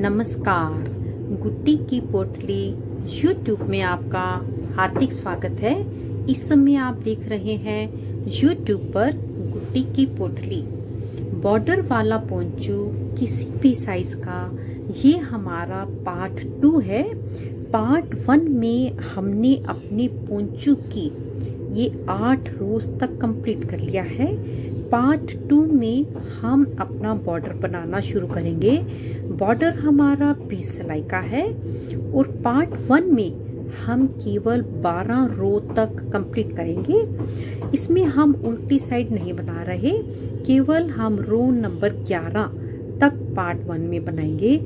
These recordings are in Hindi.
नमस्कार, गुड्डी की पोटली यूट्यूब में आपका हार्दिक स्वागत है। इस समय आप देख रहे हैं यूट्यूब पर गुड्डी की पोटली बॉर्डर वाला पोंचू किसी भी साइज का। ये हमारा पार्ट 2 है। पार्ट 1 में हमने अपने पोंचू की ये 8 रोज तक कंप्लीट कर लिया है। पार्ट 2 में हम अपना बॉर्डर बनाना शुरू करेंगे। बॉर्डर हमारा 20 सिलाई का है और पार्ट 1 में हम केवल 12 रो तक कंप्लीट करेंगे। इसमें हम उल्टी साइड नहीं बना रहे, केवल हम रो नंबर 11 तक पार्ट 1 में बनाएंगे,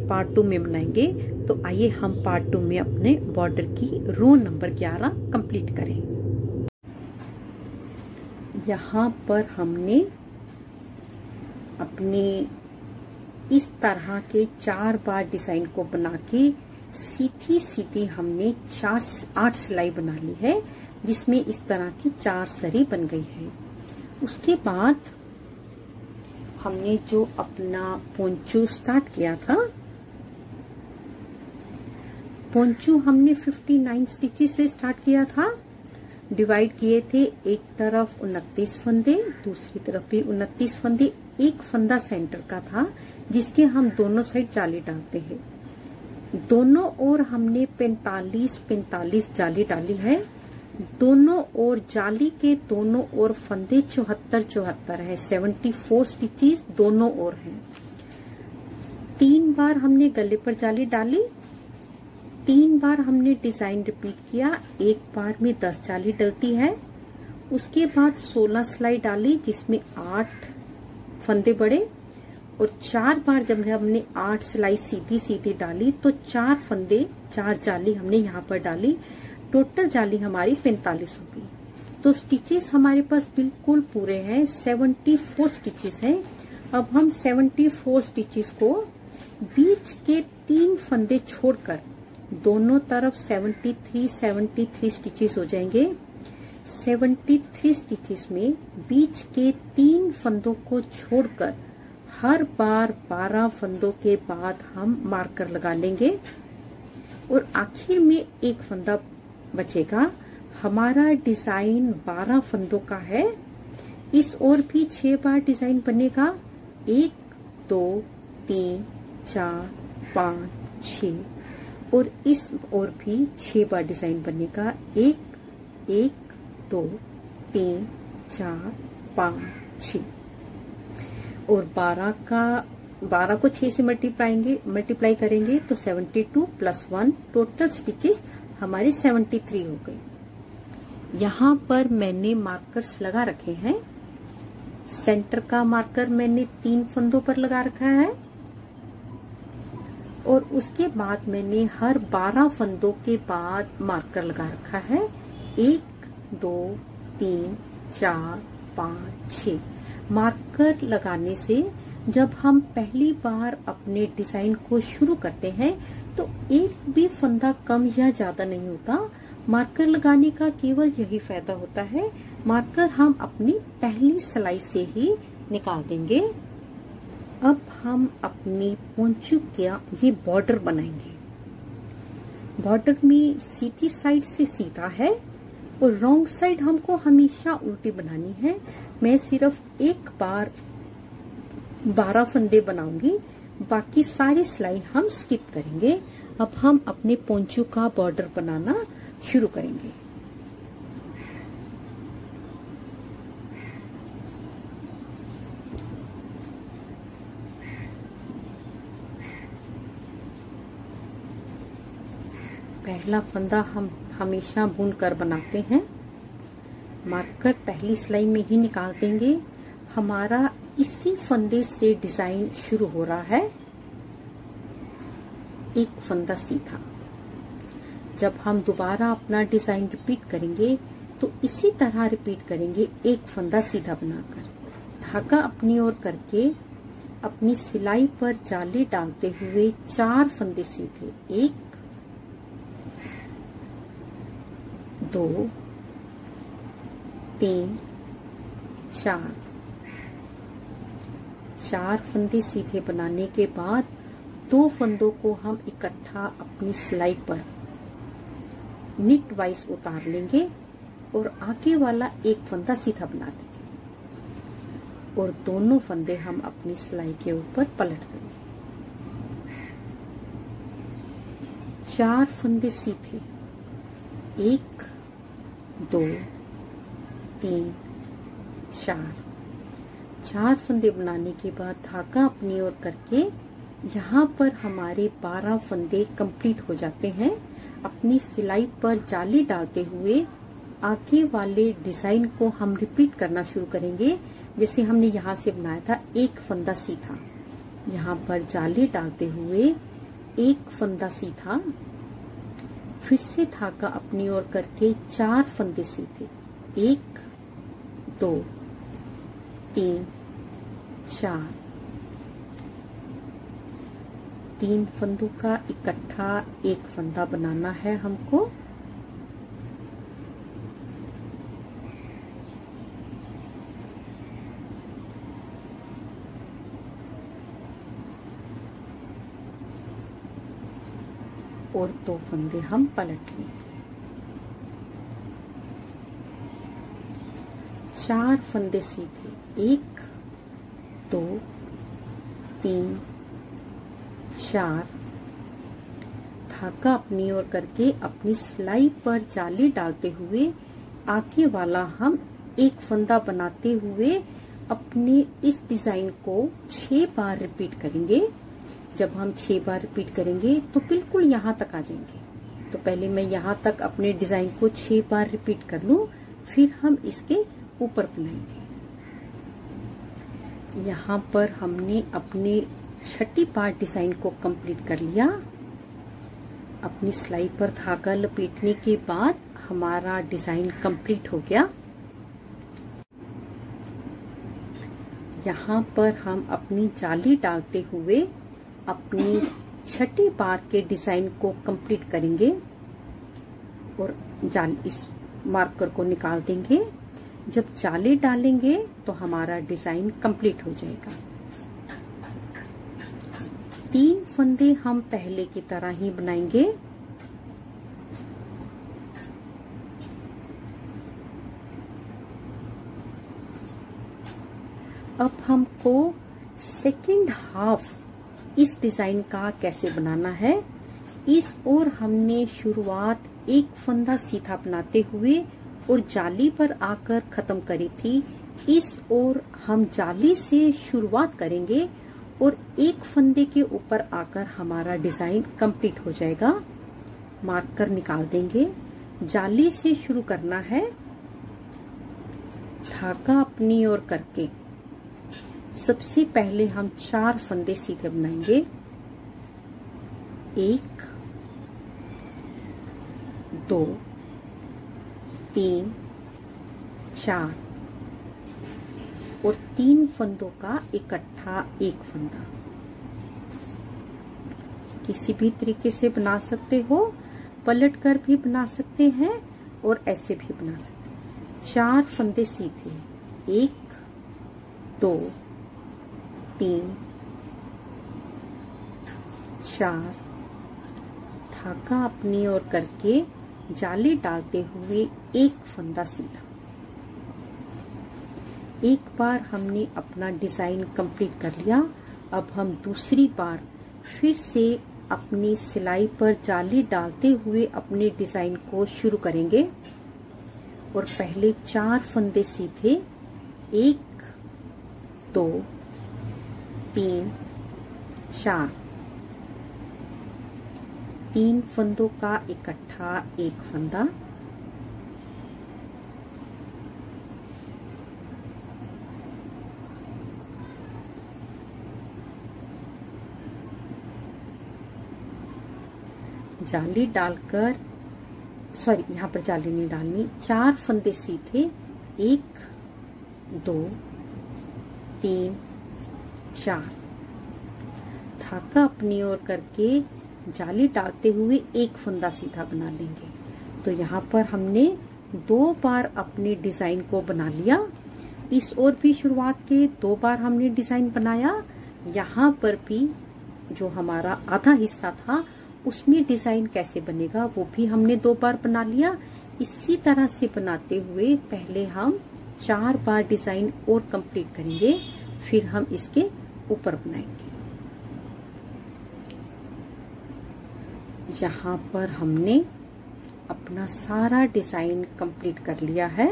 पार्ट 2 में बनाएंगे। तो आइए हम पार्ट 2 में अपने बॉर्डर की रो नंबर 11 कंप्लीट करें। यहाँ पर हमने अपने इस तरह के 4 बार डिजाइन को बना के सीधी सीधी हमने 8 सिलाई बना ली है, जिसमें इस तरह की 4 सरी बन गई है। उसके बाद हमने जो अपना पोंचू स्टार्ट किया था, पोंचू हमने 59 स्टिचेस से स्टार्ट किया था। डिवाइड किए थे, एक तरफ 29 फंदे, दूसरी तरफ भी 29 फंदे। एक फंदा सेंटर का था जिसके हम दोनों साइड जाली डालते हैं। दोनों ओर हमने 45 जाली डाली है। दोनों ओर जाली के दोनों ओर फंदे 74 है। 74 स्टिचेस दोनों ओर हैं। 3 बार हमने गले पर जाली डाली, 3 बार हमने डिजाइन रिपीट किया। एक बार में 10 जाली डलती है। उसके बाद 16 सिलाई डाली, जिसमें 8 फंदे बढ़े और 4 बार जब हमने 8 सिलाई सीधी सीधी डाली तो 4 फंदे 4 जाली हमने यहाँ पर डाली। टोटल जाली हमारी 45 होगी। तो स्टिचेस हमारे पास बिल्कुल पूरे हैं, 74 स्टिचेस हैं। अब हम 74 स्टिचेस को बीच के 3 फंदे छोड़कर दोनों तरफ 73 स्टिचेस हो जाएंगे। 73 स्टिचेस में बीच के 3 फंदों को छोड़कर हर बार 12 फंदों के बाद हम मार्कर लगा लेंगे और आखिर में एक फंदा बचेगा। हमारा डिजाइन 12 फंदों का है। इस ओर भी 6 बार डिजाइन बनेगा। 1 2 3 4 5 6 और इस ओर भी 6 बार डिजाइन बनेगा। 1 2 3 4 5 6 और 12 को 6 से मल्टीप्लाई करेंगे तो 72 + 1 टोटल स्टिचेस हमारे 73 हो गए। यहाँ पर मैंने मार्कर्स लगा रखे हैं। सेंटर का मार्कर मैंने 3 फंदों पर लगा रखा है और उसके बाद मैंने हर 12 फंदों के बाद मार्कर लगा रखा है। 1 2 3 4 5 6 मार्कर लगाने से जब हम पहली बार अपने डिजाइन को शुरू करते हैं तो एक भी फंदा कम या ज्यादा नहीं होता। मार्कर लगाने का केवल यही फायदा होता है। मार्कर हम अपनी पहली सिलाई से ही निकाल देंगे। अब हम अपनी पोंचू का ये बॉर्डर बनाएंगे। बॉर्डर में सीधी साइड से सीधा है और रॉन्ग साइड हमको हमेशा उल्टी बनानी है। मैं सिर्फ एक बार 12 फंदे बनाऊंगी, बाकी सारी सिलाई हम स्किप करेंगे। अब हम अपने पोंचू का बॉर्डर बनाना शुरू करेंगे। पहला फंदा हम हमेशा बुन कर बनाते हैं। मार्कर पहली सिलाई में ही निकाल देंगे। हमारा इसी फंदे से डिजाइन शुरू हो रहा है। एक फंदा सीधा। जब हम दोबारा अपना डिजाइन रिपीट करेंगे तो इसी तरह रिपीट करेंगे, एक फंदा सीधा बनाकर धागा अपनी ओर करके अपनी सिलाई पर जाली डालते हुए 4 फंदे सीधे। 1 2 3 4 फंदे सीधे बनाने के बाद 2 फंदों को हम इकट्ठा अपनी सिलाई पर निट वाइज उतार लेंगे और आगे वाला एक फंदा सीधा बना लेंगे और दोनों फंदे हम अपनी सिलाई के ऊपर पलट देंगे। 4 फंदे सीधे, 1 2 3 4 फंदे बनाने के बाद धागा अपनी ओर करके यहाँ पर हमारे 12 फंदे कंप्लीट हो जाते हैं। अपनी सिलाई पर जाली डालते हुए आगे वाले डिजाइन को हम रिपीट करना शुरू करेंगे। जैसे हमने यहाँ से बनाया था, एक फंदा सीधा, यहाँ पर जाली डालते हुए एक फंदा सीधा, फिर से धागा अपनी ओर करके 4 फंदे सीधे, 1 2 3 4, 3 फंदों का इकट्ठा एक फंदा बनाना है हमको। और 2 फंदे हम पलट लेंगे। 4 फंदे सीधे, 1 2 3 4, धागा अपनी ओर करके अपनी सिलाई पर जाली डालते हुए आगे वाला हम एक फंदा बनाते हुए अपने इस डिजाइन को 6 बार रिपीट करेंगे। जब हम 6 बार रिपीट करेंगे तो बिल्कुल यहाँ तक आ जाएंगे। तो पहले मैं यहाँ तक अपने डिजाइन को 6 बार रिपीट कर लूं, फिर हम इसके ऊपर बनाएंगे। यहाँ पर हमने अपने 6ठी पार्ट डिजाइन को कंप्लीट कर लिया। अपनी सिलाई पर धागा लपेटने के बाद हमारा डिजाइन कंप्लीट हो गया। यहाँ पर हम अपनी जाली डालते हुए अपनी 6ठी बार के डिजाइन को कंप्लीट करेंगे और इस मार्कर को निकाल देंगे। जब जाली डालेंगे तो हमारा डिजाइन कंप्लीट हो जाएगा। 3 फंदे हम पहले की तरह ही बनाएंगे। अब हमको सेकंड हाफ इस डिजाइन का कैसे बनाना है। इस ओर हमने शुरुआत एक फंदा सीधा बनाते हुए और जाली पर आकर खत्म करी थी। इस ओर हम जाली से शुरुआत करेंगे और एक फंदे के ऊपर आकर हमारा डिजाइन कंप्लीट हो जाएगा। मार्कर निकाल देंगे। जाली से शुरू करना है। धागा अपनी ओर करके सबसे पहले हम 4 फंदे सीधे बनाएंगे। 1 2 3 4 और 3 फंदों का इकट्ठा एक फंदा। किसी भी तरीके से बना सकते हो, पलट कर भी बना सकते हैं और ऐसे भी बना सकते हैं। 4 फंदे सीधे, 1 2 3 4, धागा अपनी ओर करके जाली डालते हुए एक फंदा सीधा। एक बार हमने अपना डिजाइन कंप्लीट कर लिया। अब हम दूसरी बार फिर से अपनी सिलाई पर जाली डालते हुए अपने डिजाइन को शुरू करेंगे और पहले 4 फंदे सीधे, 1 2 3 4, 3 फंदों का इकट्ठा एक फंदा। जाली डालकर, यहाँ पर जाली नहीं डालनी। 4 फंदे सीधे, 1 2 3 4, धागा अपनी ओर करके जाली डालते हुए एक फंदा सीधा बना लेंगे। तो यहाँ पर हमने 2 बार अपने डिजाइन को बना लिया। इस ओर भी शुरुआत के 2 बार हमने डिजाइन बनाया। यहाँ पर भी जो हमारा आधा हिस्सा था उसमें डिजाइन कैसे बनेगा वो भी हमने 2 बार बना लिया। इसी तरह से बनाते हुए पहले हम 4 बार डिजाइन और कंप्लीट करेंगे, फिर हम इसके ऊपर बनाएंगे। यहाँ पर हमने अपना सारा डिजाइन कंप्लीट कर लिया है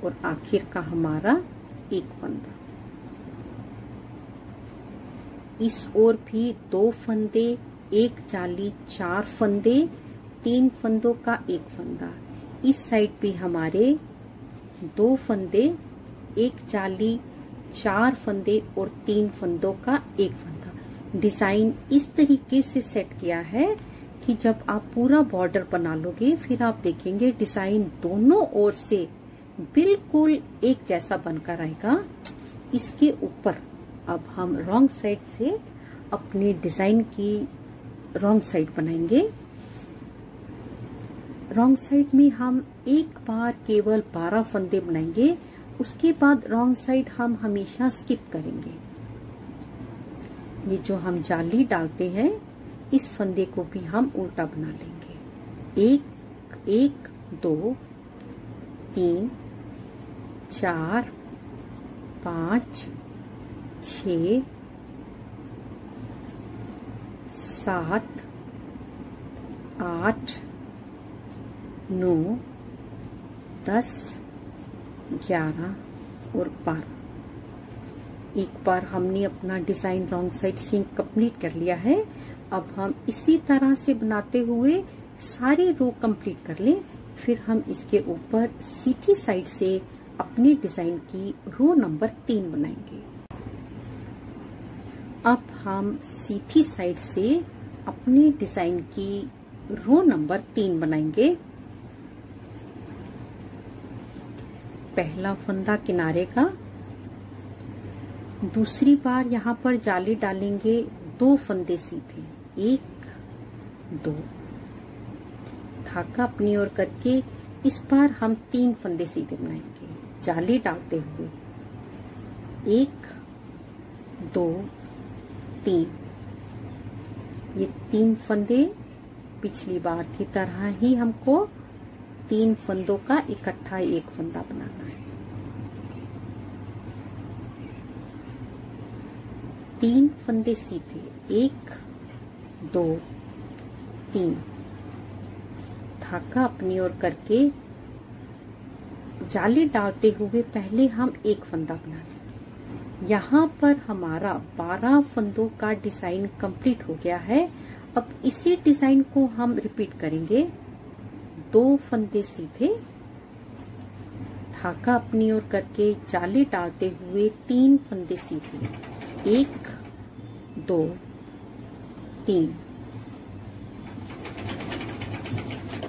और आखिर का हमारा एक फंदा। इस ओर भी 2 फंदे, एक जाली, 4 फंदे, 3 फंदों का एक फंदा। इस साइड भी हमारे 2 फंदे, एक जाली, 4 फंदे और 3 फंदों का एक फंदा। डिजाइन इस तरीके से सेट किया है कि जब आप पूरा बॉर्डर बना लोगे फिर आप देखेंगे डिजाइन दोनों ओर से बिल्कुल एक जैसा बनकर आएगा। इसके ऊपर अब हम रॉन्ग साइड से अपने डिजाइन की रॉन्ग साइड बनाएंगे। रॉन्ग साइड में हम एक बार केवल 12 फंदे बनाएंगे, उसके बाद रॉन्ग साइड हम हमेशा स्किप करेंगे। ये जो हम जाली डालते हैं इस फंदे को भी हम उल्टा बना लेंगे। 1 1 2 3 4 5 6 7 8 9 10 11 और 12। एक बार हमने अपना डिजाइन रॉन्ग साइड से कंप्लीट कर लिया है। अब हम इसी तरह से बनाते हुए सारी रो कंप्लीट कर लें, फिर हम इसके ऊपर सीधी साइड से अपने डिजाइन की रो नंबर 3 बनाएंगे। अब हम सीधी साइड से अपने डिजाइन की रो नंबर 3 बनाएंगे। पहला फंदा किनारे का, दूसरी बार यहाँ पर जाली डालेंगे, 2 फंदे सीधे, 1 2, धागा अपनी ओर करके इस बार हम 3 फंदे सीधे बनाएंगे जाली डालते हुए, 1 2 3। ये 3 फंदे पिछली बार की तरह ही हमको 3 फंदों का इकट्ठा एक फंदा बनाना है। 3 फंदे सीधे, 1 2 3, धागा अपनी ओर करके जाली डालते हुए पहले हम एक फंदा बना लें। यहाँ पर हमारा 12 फंदों का डिजाइन कंप्लीट हो गया है। अब इसी डिजाइन को हम रिपीट करेंगे। 2 फंदे सीधे, धागा अपनी ओर करके जाली डालते हुए 3 फंदे सीधे, 1 2 3,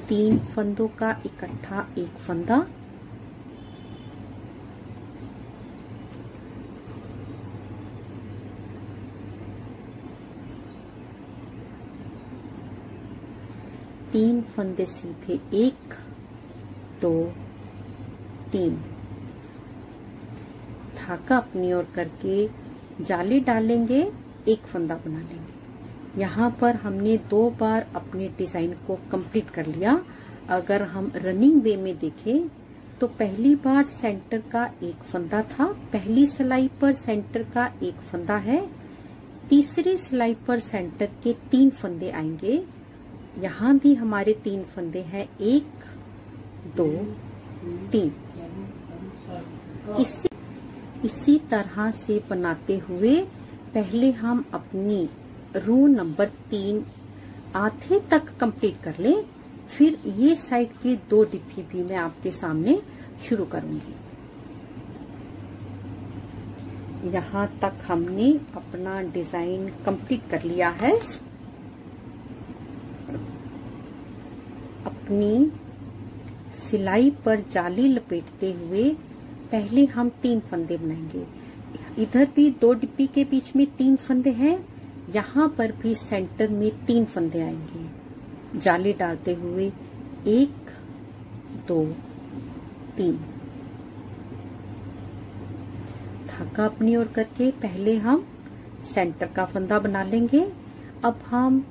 3 फंदों का इकट्ठा एक फंदा, तीन फंदे सीधे, 1 2 3, धागा अपनी ओर करके जाली डालेंगे, एक फंदा बना लेंगे। यहाँ पर हमने 2 बार अपने डिजाइन को कंप्लीट कर लिया। अगर हम रनिंग वे में देखें तो पहली बार सेंटर का एक फंदा था, पहली सिलाई पर सेंटर का एक फंदा है, तीसरी सिलाई पर सेंटर के 3 फंदे आएंगे। यहाँ भी हमारे 3 फंदे हैं, 1 2 3। इसी तरह से बनाते हुए पहले हम अपनी रो नंबर 3 आधे तक कंप्लीट कर लें, फिर ये साइड की 2 डिब्बी भी मैं आपके सामने शुरू करूंगी। यहाँ तक हमने अपना डिजाइन कंप्लीट कर लिया है। अपनी सिलाई पर जाली लपेटते हुए पहले हम 3 फंदे बनाएंगे। इधर भी 2 डिब्बी के बीच में 3 फंदे हैं, यहाँ पर भी सेंटर में 3 फंदे आएंगे जाली डालते हुए, 1 2 3। धागा अपनी ओर करके पहले हम सेंटर का फंदा बना लेंगे। अब हम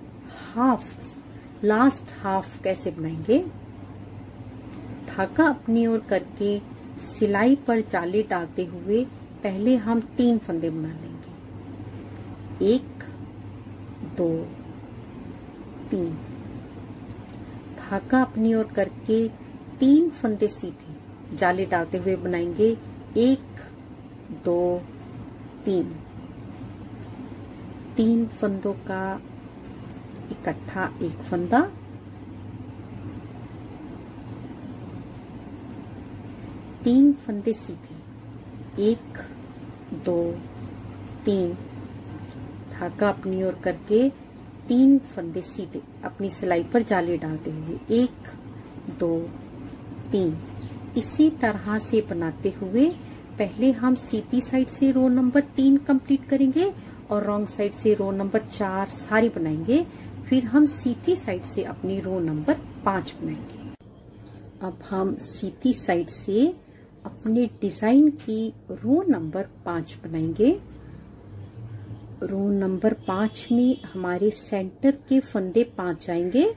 लास्ट हाफ कैसे बनाएंगे? धागा अपनी ओर करके सिलाई पर जाली डालते हुए पहले हम 3 फंदे बना लेंगे। 1 2 3। धागा अपनी ओर करके 3 फंदे सीधे जाली डालते हुए बनाएंगे। 1 2 3। 3 फंदों का इकट्ठा एक फंदा, 3 फंदे सीधे, 1 2 3। धागा अपनी ओर करके 3 फंदे सीधे अपनी सिलाई पर जाली डालते हुए 1 2 3। इसी तरह से बनाते हुए पहले हम सीधी साइड से रो नंबर 3 कंप्लीट करेंगे और रॉन्ग साइड से रो नंबर 4 सारी बनाएंगे। फिर हम सीधी साइड से अपनी रो नंबर 5 बनाएंगे। अब हम सीधी साइड से अपने डिजाइन की रो नंबर 5 बनाएंगे। रो नंबर 5 में हमारे सेंटर के फंदे 5 आएंगे,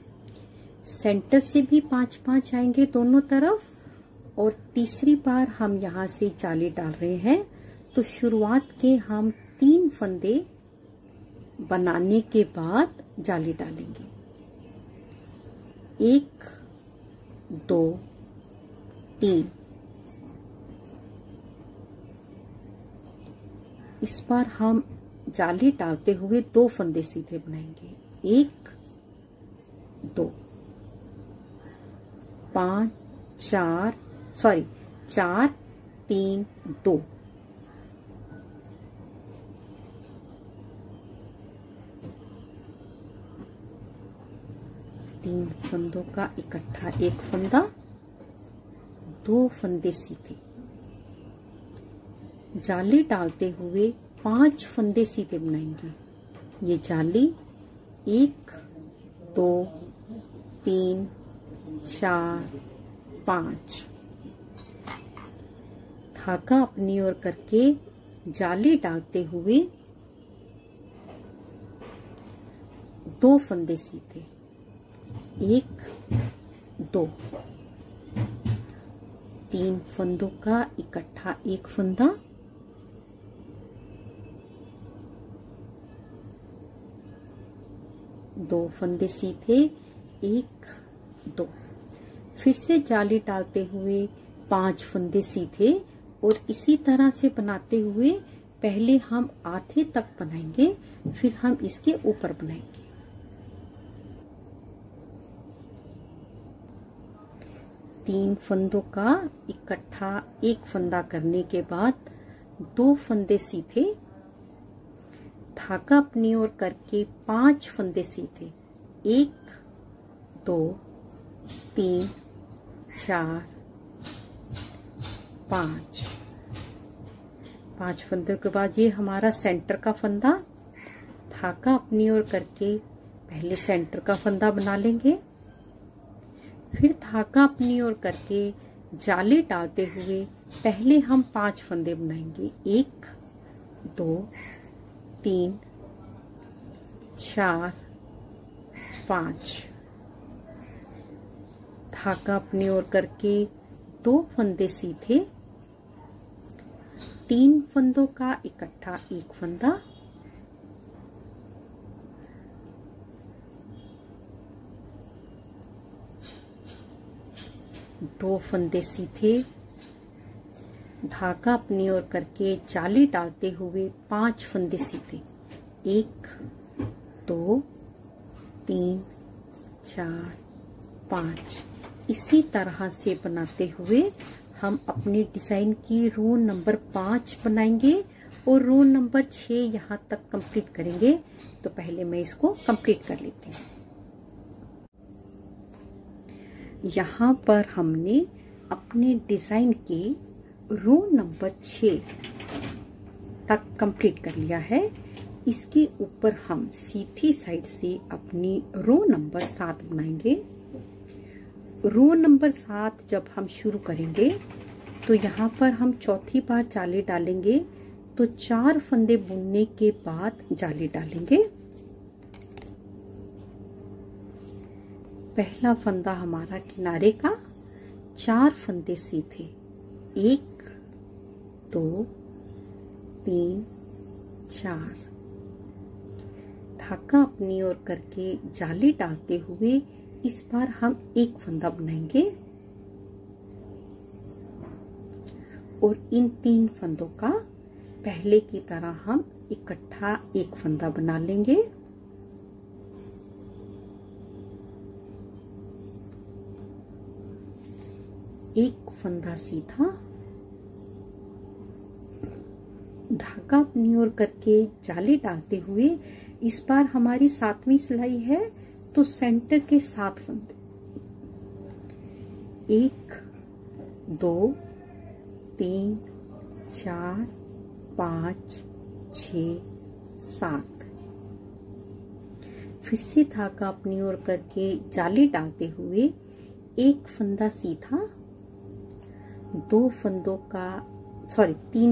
सेंटर से भी 5 आएंगे दोनों तरफ, और तीसरी बार हम यहाँ से जाली डाल रहे हैं। तो शुरुआत के हम 3 फंदे बनाने के बाद जाली डालेंगे। 1 2 3। इस बार हम जाली डालते हुए 2 फंदे सीधे बनाएंगे। 1 2 5 4 3 2। 3 फंदों का इकट्ठा एक फंदा, 2 फंदे सीधे जाली डालते हुए 5 फंदे सीधे बनाएंगे। ये जाली 1 2 3 4 5। धागा अपनी ओर करके जाली डालते हुए 2 फंदे सीधे, 1 2। 3 फंदों का इकट्ठा एक फंदा, 2 फंदे सीधे, 1 2। फिर से जाली डालते हुए 5 फंदे सीधे, और इसी तरह से बनाते हुए पहले हम आधे तक बनाएंगे, फिर हम इसके ऊपर बनाएंगे। तीन फंदों का इकट्ठा एक फंदा करने के बाद 2 फंदे सीधे, धागा अपनी ओर करके 5 फंदे सीधे, 1 2 3 4 5। 5 फंदों के बाद ये हमारा सेंटर का फंदा, धागा अपनी ओर करके पहले सेंटर का फंदा बना लेंगे, फिर धागा अपनी ओर करके जाली डालते हुए पहले हम 5 फंदे बनाएंगे। 1 2 3 4 5। धागा अपनी ओर करके 2 फंदे सीधे, 3 फंदों का इकट्ठा एक फंदा, 2 फंदे सीधे, धागा अपनी ओर करके जाली डालते हुए 5 फंदे सीधे, 1 2 3 4 5। इसी तरह से बनाते हुए हम अपने डिजाइन की रो नंबर 5 बनाएंगे और रो नंबर 6 यहाँ तक कंप्लीट करेंगे। तो पहले मैं इसको कंप्लीट कर लेती हूँ। यहाँ पर हमने अपने डिजाइन की रो नंबर 6 तक कंप्लीट कर लिया है। इसके ऊपर हम सीधी साइड से अपनी रो नंबर 7 बनाएंगे। रो नंबर 7 जब हम शुरू करेंगे तो यहाँ पर हम चौथी बार जाली डालेंगे, तो 4 फंदे बुनने के बाद जाली डालेंगे। पहला फंदा हमारा किनारे का, 4 फंदे सीधे, 1 2 3 4। धागा अपनी ओर करके जाली डालते हुए इस बार हम एक फंदा बनाएंगे और इन 3 फंदों का पहले की तरह हम इकट्ठा एक फंदा बना लेंगे। एक फंदा सीधा, धागा अपनी ओर करके जाली डालते हुए इस बार हमारी 7वीं सिलाई है तो सेंटर के 7 फंदे, 1 2 3 4 5 6 7। फिर से धागा अपनी ओर करके जाली डालते हुए एक फंदा सीधा, 3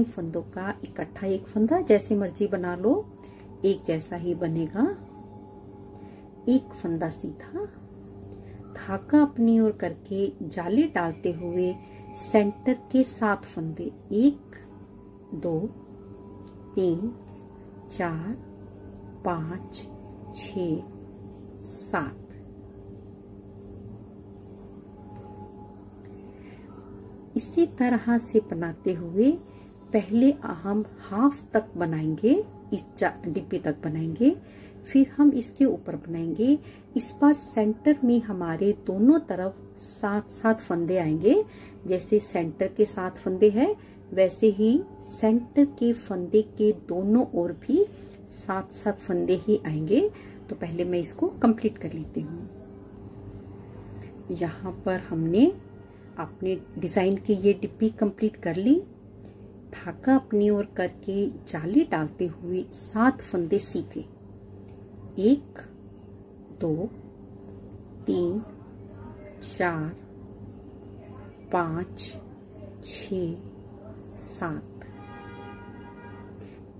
फंदों का इकट्ठा एक फंदा, जैसे मर्जी बना लो, एक जैसा ही बनेगा। एक फंदा सीधा, धागा अपनी ओर करके जाली डालते हुए सेंटर के 7 फंदे, 1 2 3 4 5 6 7। इसी तरह से बनाते हुए पहले हम हाफ तक बनाएंगे, इस डिब्बे तक बनाएंगे, फिर हम इसके ऊपर बनाएंगे। इस बार सेंटर में हमारे दोनों तरफ 7-7 फंदे आएंगे। जैसे सेंटर के 7 फंदे हैं वैसे ही सेंटर के फंदे के दोनों ओर भी 7-7 फंदे ही आएंगे। तो पहले मैं इसको कंप्लीट कर लेती हूँ। यहाँ पर हमने अपने डिजाइन की ये डिब्बी कंप्लीट कर ली। धागा अपनी ओर करके जाली डालते हुए 7 फंदे सीधे, 1 2 3 4 5 6 7।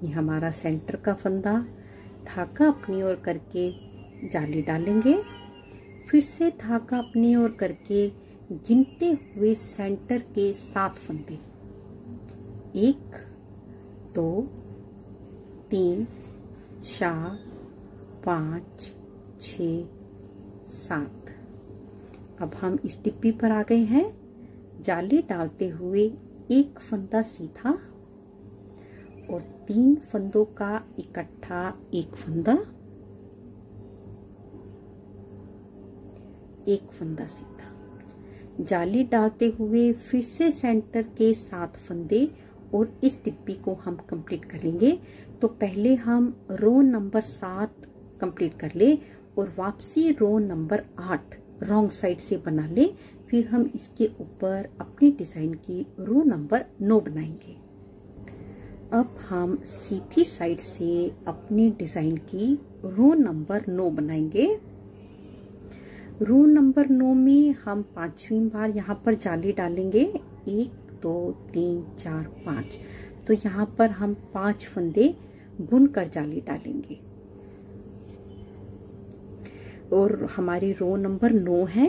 ये हमारा सेंटर का फंदा। धागा अपनी ओर करके जाली डालेंगे, फिर से धागा अपनी ओर करके गिनते हुए सेंटर के 7 फंदे, 1 2 3 4 5 6 7। अब हम इस डिब्बी पर आ गए हैं। जाली डालते हुए एक फंदा सीधा और 3 फंदों का इकट्ठा एक फंदा, एक फंदा सीधा। जाली डालते हुए फिर से सेंटर के 7 फंदे और इस डिब्बी को हम कंप्लीट कर लेंगे। तो पहले हम रो नंबर 7 कंप्लीट कर ले और वापसी रो नंबर 8 रॉन्ग साइड से बना ले। फिर हम इसके ऊपर अपने डिजाइन की रो नंबर 9 बनाएंगे। अब हम सीधी साइड से अपने डिजाइन की रो नंबर 9 बनाएंगे। रो नंबर 9 में हम 5वीं बार यहाँ पर जाली डालेंगे, 1 2 3 4 5। तो यहाँ पर हम 5 फंदे बुनकर जाली डालेंगे और हमारी रो नंबर 9 है,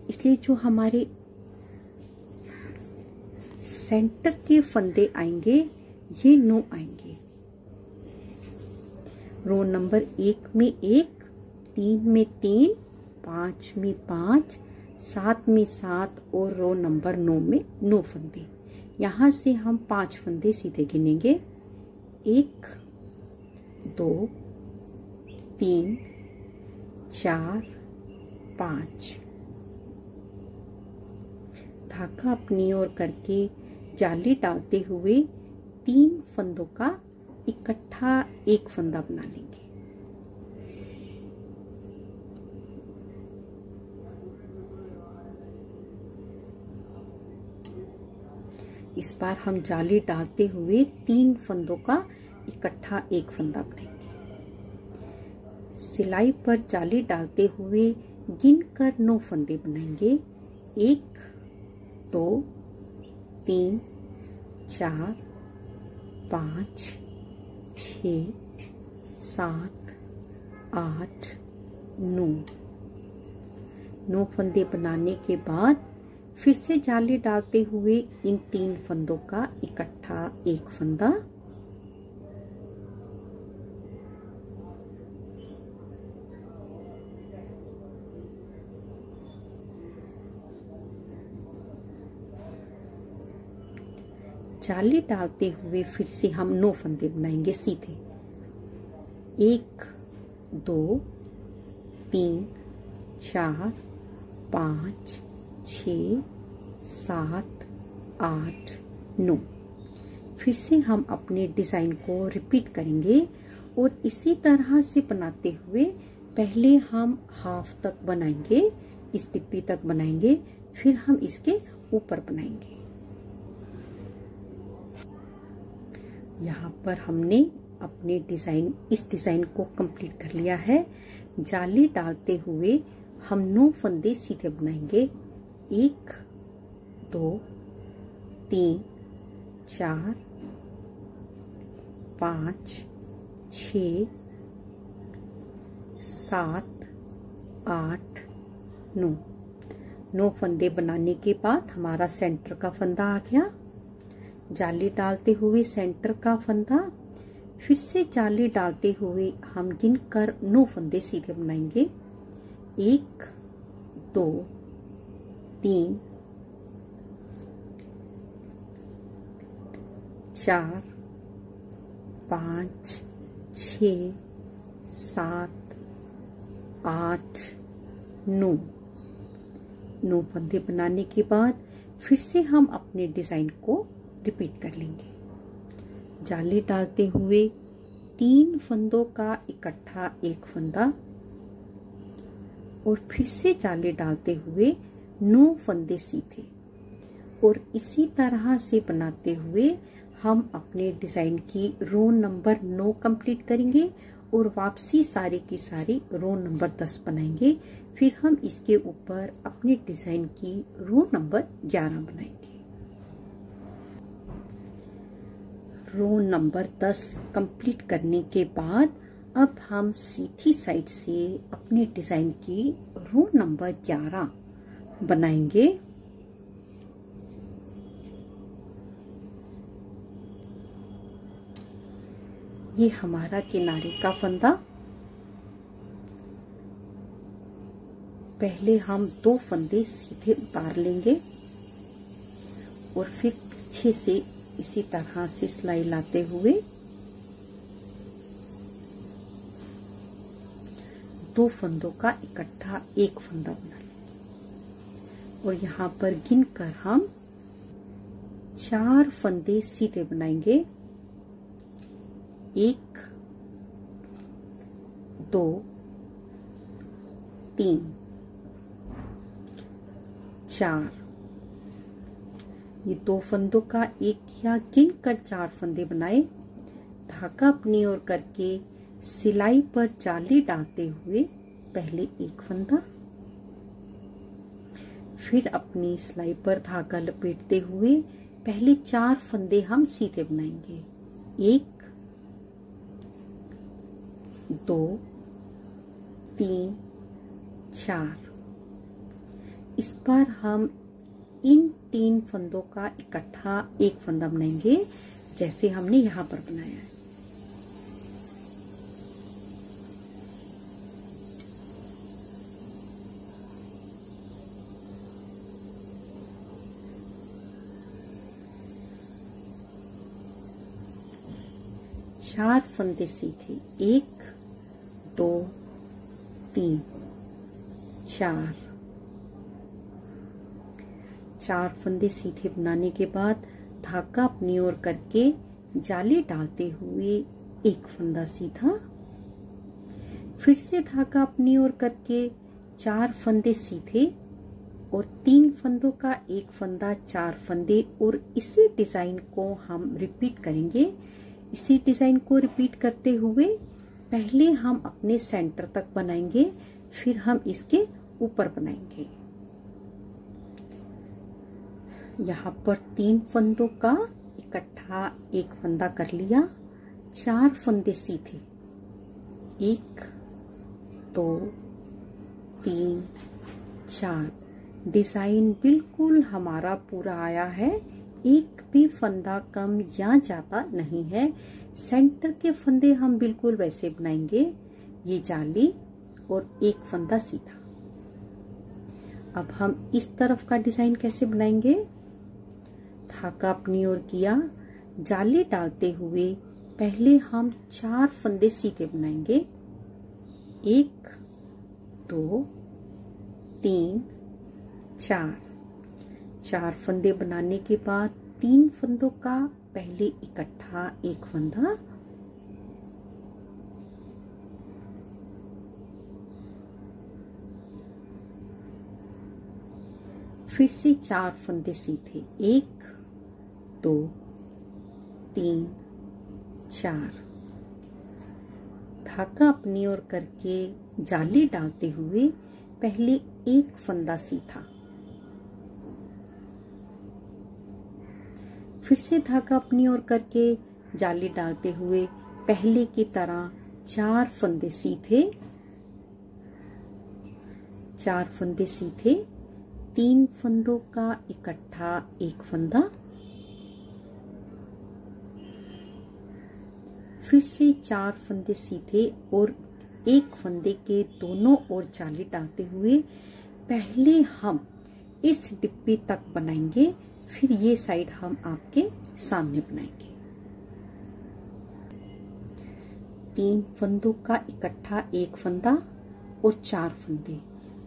इसलिए जो हमारे सेंटर के फंदे आएंगे ये 9 आएंगे। रो नंबर 1 में 1, 3 में 3, 5 में 5, 7 में 7 और रो नंबर 9 में 9 फंदे। यहाँ से हम 5 फंदे सीधे गिनेंगे, 1 2 3 4 5। धागा अपनी ओर करके जाली डालते हुए 3 फंदों का इकट्ठा एक फंदा बना लेंगे। इस बार हम जाली डालते हुए 3 फंदों का इकट्ठा एक फंदा बनाएंगे। सिलाई पर जाली डालते हुए गिनकर 9 फंदे बनाएंगे, 1 2 3 4 5 6 7 8 9 फंदे बनाने के बाद फिर से जाली डालते हुए इन 3 फंदों का इकट्ठा एक फंदा, जाली डालते हुए फिर से हम 9 फंदे बनाएंगे सीधे। 1 2 3 4 5 6 7 8 9। फिर से हम अपने डिजाइन को रिपीट करेंगे और इसी तरह से बनाते हुए पहले हम हाफ तक बनाएंगे, इस टिप्पी तक बनाएंगे, फिर हम इसके ऊपर बनाएंगे। यहाँ पर हमने अपने इस डिजाइन को कंप्लीट कर लिया है। जाली डालते हुए हम 9 फंदे सीधे बनाएंगे। 1 2 3 4 5 6 7 8 9 फंदे बनाने के बाद हमारा सेंटर का फंदा आ गया। जाली डालते हुए सेंटर का फंदा, फिर से जाली डालते हुए हम गिनकर 9 फंदे सीधे बनाएंगे। 1 2 3 4 5 6 7 8 9 फंदे बनाने के बाद फिर से हम अपने डिजाइन को रिपीट कर लेंगे। जाली डालते हुए 3 फंदों का इकट्ठा एक फंदा और फिर से जाली डालते हुए 9 फंदे सीधे, और इसी तरह से बनाते हुए हम अपने डिजाइन की रो नंबर 9 कंप्लीट करेंगे और वापसी सारी की सारी रो नंबर 10 बनाएंगे। फिर हम इसके ऊपर अपने डिजाइन की रो नंबर 11 बनाएंगे। रो नंबर 10 कंप्लीट करने के बाद अब हम सीधी साइड से अपने डिजाइन की रो नंबर 11 बनाएंगे। ये हमारा किनारे का फंदा। पहले हम 2 फंदे सीधे उतार लेंगे और फिर पीछे से इसी तरह से सिलाई लाते हुए 2 फंदों का इकट्ठा एक फंदा बना लेंगे और यहाँ पर गिनकर हम 4 फंदे सीधे बनाएंगे। 1 2 3 4। ये 2 फंदों का एक या गिनकर 4 फंदे बनाए। धागा अपनी ओर करके सिलाई पर जाली डालते हुए पहले एक फंदा, फिर अपनी सिलाई पर धागा लपेटते हुए पहले 4 फंदे हम सीधे बनाएंगे। 1 2 3 4। इस पर हम इन 3 फंदों का इकट्ठा एक फंदा बनाएंगे जैसे हमने यहाँ पर बनाया है। चार फंदे सीधे, 1 2 3 4। 4 फंदे सीधे बनाने के बाद धागा अपनी ओर करके जाली डालते हुए एक फंदा सीधा, फिर से धागा अपनी ओर करके 4 फंदे सीधे और 3 फंदों का एक फंदा, 4 फंदे, और इसी डिजाइन को हम रिपीट करेंगे। इसी डिजाइन को रिपीट करते हुए पहले हम अपने सेंटर तक बनाएंगे, फिर हम इसके ऊपर बनाएंगे। यहाँ पर 3 फंदों का इकट्ठा एक फंदा कर लिया, 4 फंदे सीधे, 1 2 3 4। डिजाइन बिल्कुल हमारा पूरा आया है, एक भी फंदा कम या ज्यादा नहीं है। सेंटर के फंदे हम बिल्कुल वैसे बनाएंगे, ये जाली और एक फंदा सीधा। अब हम इस तरफ का डिजाइन कैसे बनाएंगे? धागा अपनी ओर किया, जाली डालते हुए पहले हम 4 फंदे सीधे बनाएंगे, 1 2 3 4। 4 फंदे बनाने के बाद 3 फंदों का पहले इकट्ठा एक फंदा, फिर से 4 फंदे सीधे, 1 2 3 4। धागा अपनी ओर करके जाली डालते हुए पहले एक फंदा सीधा, फिर से धागा अपनी ओर करके जाली डालते हुए पहले की तरह 4 फंदे सीधे, 4 फंदे सीधे, 3 फंदों का इकट्ठा एक फंदा, फिर से 4 फंदे सीधे और एक फंदे के दोनों ओर जाली डालते हुए पहले हम इस डिब्बी तक बनाएंगे, फिर ये साइड हम आपके सामने बनाएंगे। 3 फंदों का इकट्ठा एक फंदा और 4 फंदे,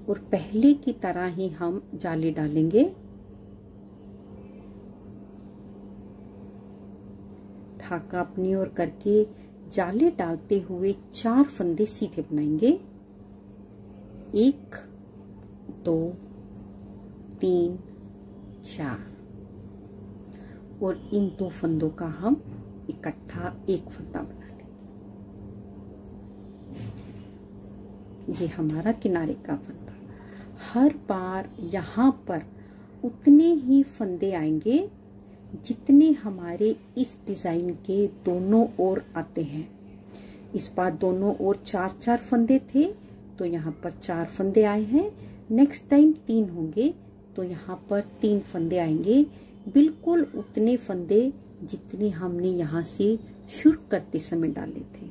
और पहले की तरह ही हम जाली डालेंगे। धागा अपनी ओर करके जाली डालते हुए 4 फंदे सीधे बनाएंगे, 1 2 3 4, और इन 2 फंदों का हम इकट्ठा एक फंदा बना लेंगे। ये हमारा किनारे का फंदा। हर बार यहाँ पर उतने ही फंदे आएंगे जितने हमारे इस डिजाइन के दोनों ओर आते हैं। इस बार दोनों ओर 4-4 फंदे थे, तो यहाँ पर 4 फंदे आए हैं। नेक्स्ट टाइम 3 होंगे, तो यहाँ पर 3 फंदे आएंगे, बिल्कुल उतने फंदे जितने हमने यहाँ से शुरू करते समय डाले थे।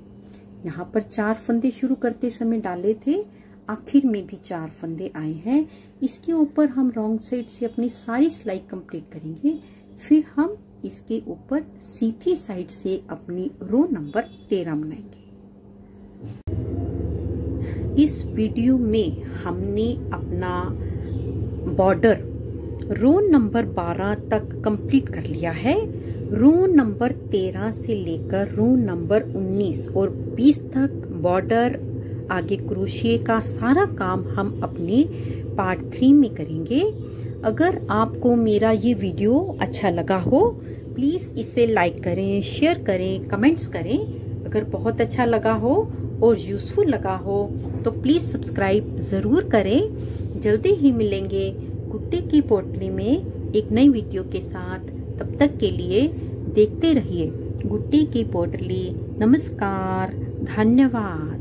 यहाँ पर 4 फंदे शुरू करते समय डाले थे, आखिर में भी 4 फंदे आए हैं। इसके ऊपर हम रॉन्ग साइड से अपनी सारी सिलाई कंप्लीट करेंगे, फिर हम इसके ऊपर सीधी साइड से अपनी रो नंबर 13 बनाएंगे। इस वीडियो में हमने अपना बॉर्डर रो नंबर 12 तक कंप्लीट कर लिया है। रो नंबर 13 से लेकर रो नंबर 19 और 20 तक बॉर्डर, आगे क्रोशिये का सारा काम हम अपने पार्ट 3 में करेंगे। अगर आपको मेरा ये वीडियो अच्छा लगा हो, प्लीज इसे लाइक करें, शेयर करें, कमेंट्स करें। अगर बहुत अच्छा लगा हो और यूजफुल लगा हो तो प्लीज सब्सक्राइब जरूर करें। जल्दी ही मिलेंगे गुड्डी की पोटली में एक नई वीडियो के साथ। तब तक के लिए देखते रहिए गुड्डी की पोटली। नमस्कार, धन्यवाद।